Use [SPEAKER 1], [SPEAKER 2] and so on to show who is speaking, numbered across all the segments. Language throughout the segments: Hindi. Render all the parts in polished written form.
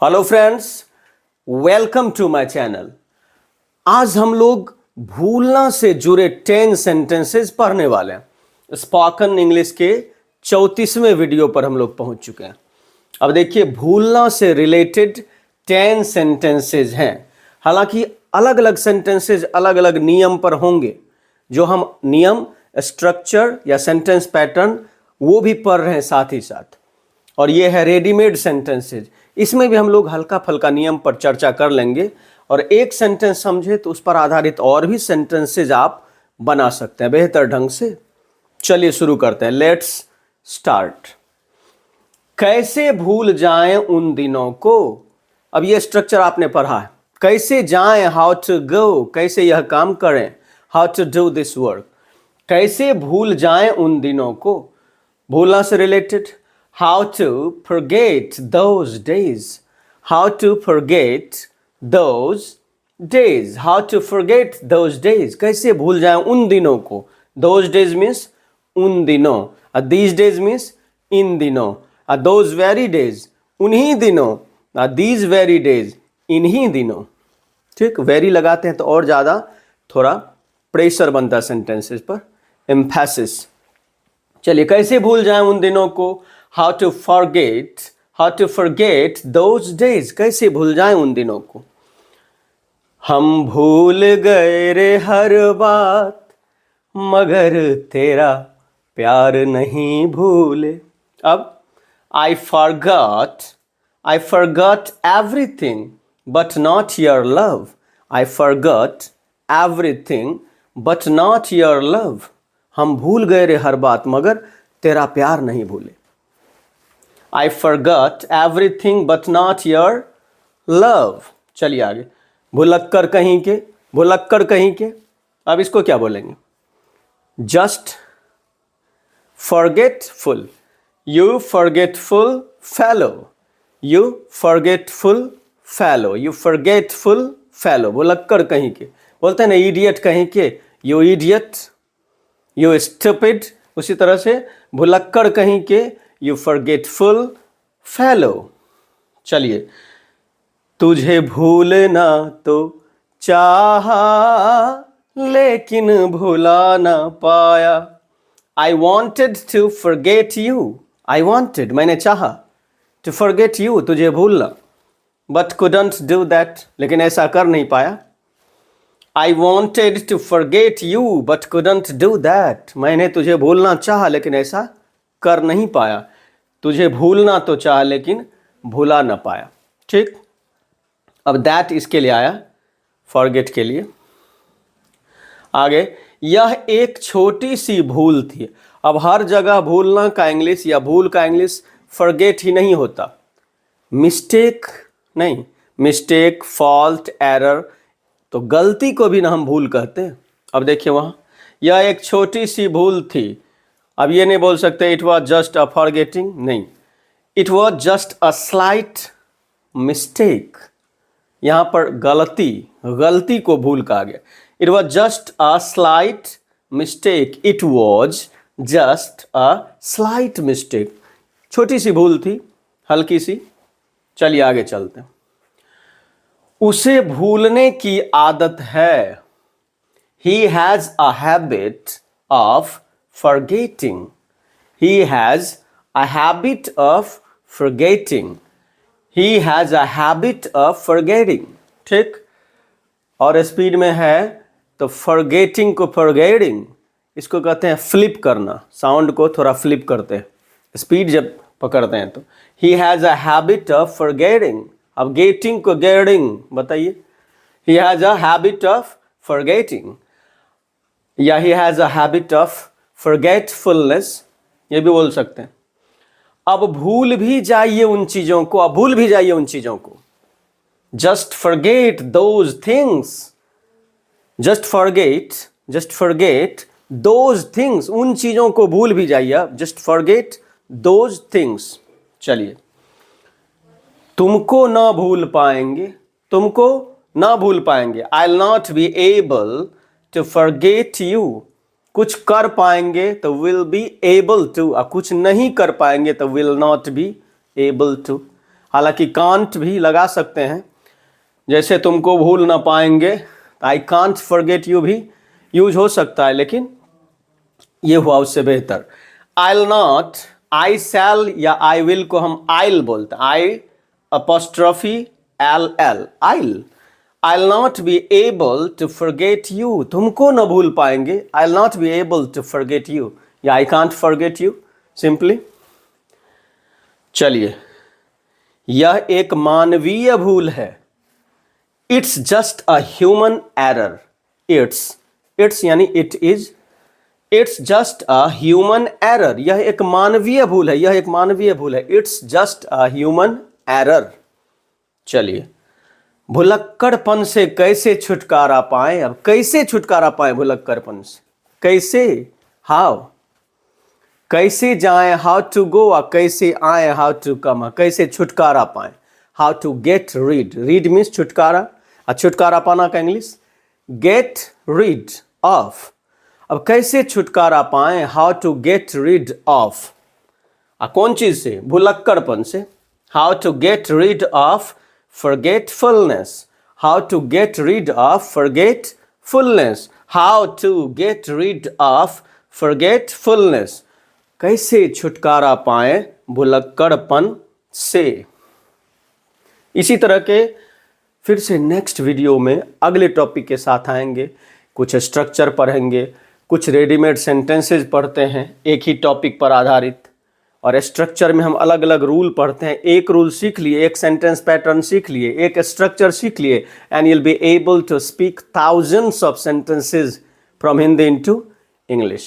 [SPEAKER 1] Hello friends, welcome to my channel. आज हम लोग भूलना से जुड़े 10 सेंटेंसेस पढ़ने वाले हैं। स्पोकन इंग्लिश के 34वें वीडियो पर हम लोग पहुंच चुके हैं। अब देखिए, भूलना से रिलेटेड 10 सेंटेंसेस हैं। हालांकि अलग अलग सेंटेंसेस अलग अलग नियम पर होंगे। जो हम नियम, स्ट्रक्चर या सेंटेंस पैटर्न वो भी पढ़ रहे हैं साथ ही साथ। और ये है रेडीमेड सेंटेंसेज। इसमें भी हम लोग हल्का फल्का नियम पर चर्चा कर लेंगे और एक सेंटेंस समझे तो उस पर आधारित और भी सेंटेंसेज आप बना सकते हैं बेहतर ढंग से। चलिए शुरू करते हैं। Let's start. कैसे भूल जाएं उन दिनों को। अब ये स्ट्रक्चर आपने पढ़ा है। कैसे जाएं, हाउ टू गो, कैसे यह काम करें, how to do this work. कैसे भूल जाएं उन दिनों को, भूलना से related. How to forget those days. How to forget those days. How to forget those days. कैसे भूल जाएं उन दिनों को। Those days means उन दिनों। These days means इन दिनों। Those very days उन्हीं दिनों। These very days इन्हीं दिनों। ठीक, वेरी लगाते हैं तो और ज़्यादा थोड़ा प्रेशर बनता है सेंटेंसेस पर, एम्फेसिस। चलिए, कैसे भूल जाएं उन दिनों को। How to forget those days. कैसे भूल जाएं उन दिनों को। हम भूल गए रे हर बात, मगर तेरा प्यार नहीं भूले। अब I forgot everything but not your love. I forgot everything but not your love. हम भूल गए रे हर बात मगर तेरा प्यार नहीं भूले। I forgot everything but not your love. चलिए आगे। भुलक्कर कहीं के, भुलक्कर कहीं के। अब इसको क्या बोलेंगे। Just forgetful. You forgetful fellow. You forgetful fellow. You forgetful fellow. भुलक्कर कहीं के। बोलते हैं ना idiot कहीं के, you idiot, you stupid। उसी तरह से भुलक्कर कहीं के, You forgetful fellow. चलिए, तुझे भूलना तो चाहा लेकिन भुला ना पाया। I wanted to forget you. I wanted, मैंने चाहा, to forget you, तुझे भूलना, but couldn't do that, लेकिन ऐसा कर नहीं पाया। I wanted to forget you but couldn't do that. मैंने तुझे भूलना चाहा लेकिन ऐसा कर नहीं पाया। तुझे भूलना तो चाहा लेकिन भूला ना पाया। ठीक, अब दैट इसके लिए आया, फॉरगेट के लिए। आगे, यह एक छोटी सी भूल थी। अब हर जगह भूलना का इंग्लिश या भूल का इंग्लिश फॉरगेट ही नहीं होता, मिस्टेक नहीं। मिस्टेक, फॉल्ट, एरर, तो गलती को भी ना हम भूल कहते हैं। अब देखिए वहाँ, यह एक छोटी सी भूल थी। अब ये नहीं बोल सकते it was just a forgetting, नहीं, it was just a slight mistake. यहाँ पर गलती को भूल कहा गया। It was just a slight mistake. It was just a slight mistake. छोटी सी भूल थी, हल्की सी। चलिए आगे चलते हैं। उसे भूलने की आदत है। He has a habit of forgetting. He has a habit of forgetting. He has a habit of forgetting. ठीक, और स्पीड में है तो forgetting को forgetting, इसको कहते हैं फ्लिप करना। साउंड को थोड़ा फ्लिप करते हैं स्पीड जब पकड़ते हैं तो। He has a habit of forgetting. अब getting को getting बताइए। He has a habit of forgetting या he has a habit of forgetfulness, ये भी बोल सकते हैं। अब भूल भी जाइए उन चीज़ों को, अब भूल भी जाइए उन चीज़ों को। Just forget those things. Just forget those things. उन चीज़ों को भूल भी जाइए आप। Just forget those things. चलिए, तुमको ना भूल पाएंगे, तुमको ना भूल पाएंगे। I'll not be able to forget you. कुछ कर पाएंगे तो will be able to, कुछ नहीं कर पाएंगे तो will not be able to। हालांकि कांट भी लगा सकते हैं, जैसे तुमको भूल ना पाएंगे, आई कांट फॉरगेट यू भी यूज हो सकता है, लेकिन ये हुआ उससे बेहतर। आई नॉट, आई शैल या आई विल को हम आइल बोलते हैं, I apostrophe L L, I'll. I not be able to forget you, तुमको न भूल पाएंगे, I not be able to forget you, या I can't forget you simply. चलिए, यह एक मानवीय भूल है, it's just a human error, it's यानी it is, it's just a human error, यह एक मानवीय भूल है, यह एक मानवीय भूल है, it's just a human error. चलिए, भुलक्कड़पन से कैसे छुटकारा पाएं, अब कैसे छुटकारा पाएं भुलक्कड़पन से, कैसे, हाउ, कैसे जाएं, हाउ टू गो, और कैसे आए, हाउ टू कम, कैसे छुटकारा पाएं, how to get rid, rid means छुटकारा, और छुटकारा पाना का इंग्लिश गेट रीड ऑफ। अब कैसे छुटकारा पाएं, how to get rid of, कौन चीज से, भुलक्कड़पन से, how to get rid of forgetfulness, how to get rid of forgetfulness, how to get rid of forgetfulness, कैसे छुटकारा पाएं भुलक्कड़पन से। इसी तरह के फिर से नेक्स्ट वीडियो में अगले टॉपिक के साथ आएंगे, कुछ स्ट्रक्चर पढ़ेंगे, कुछ रेडीमेड सेंटेंसेज पढ़ते हैं एक ही टॉपिक पर आधारित, और स्ट्रक्चर में हम अलग अलग रूल पढ़ते हैं, एक रूल सीख लिए, एक सेंटेंस पैटर्न सीख लिए, एक स्ट्रक्चर सीख लिए, and you'll be able to speak thousands of sentences from Hindi into English.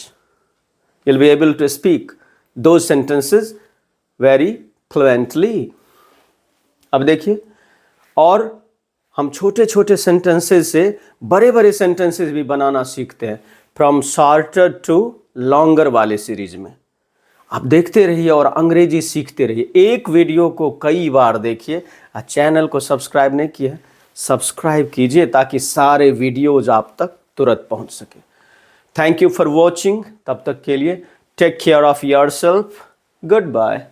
[SPEAKER 1] You'll be able to speak those sentences very fluently. अब देखिए, और हम छोटे छोटे सेंटेंसेस से बड़े बड़े सेंटेंसेस भी बनाना सीखते हैं, फ्रॉम शॉर्टर टू लॉन्गर वाले सीरीज में। आप देखते रहिए और अंग्रेजी सीखते रहिए, एक वीडियो को कई बार देखिए, और चैनल को सब्सक्राइब नहीं किया सब्सक्राइब कीजिए ताकि सारे वीडियोज आप तक तुरंत पहुंच सके। थैंक यू फॉर वॉचिंग, तब तक के लिए take care of yourself, good bye.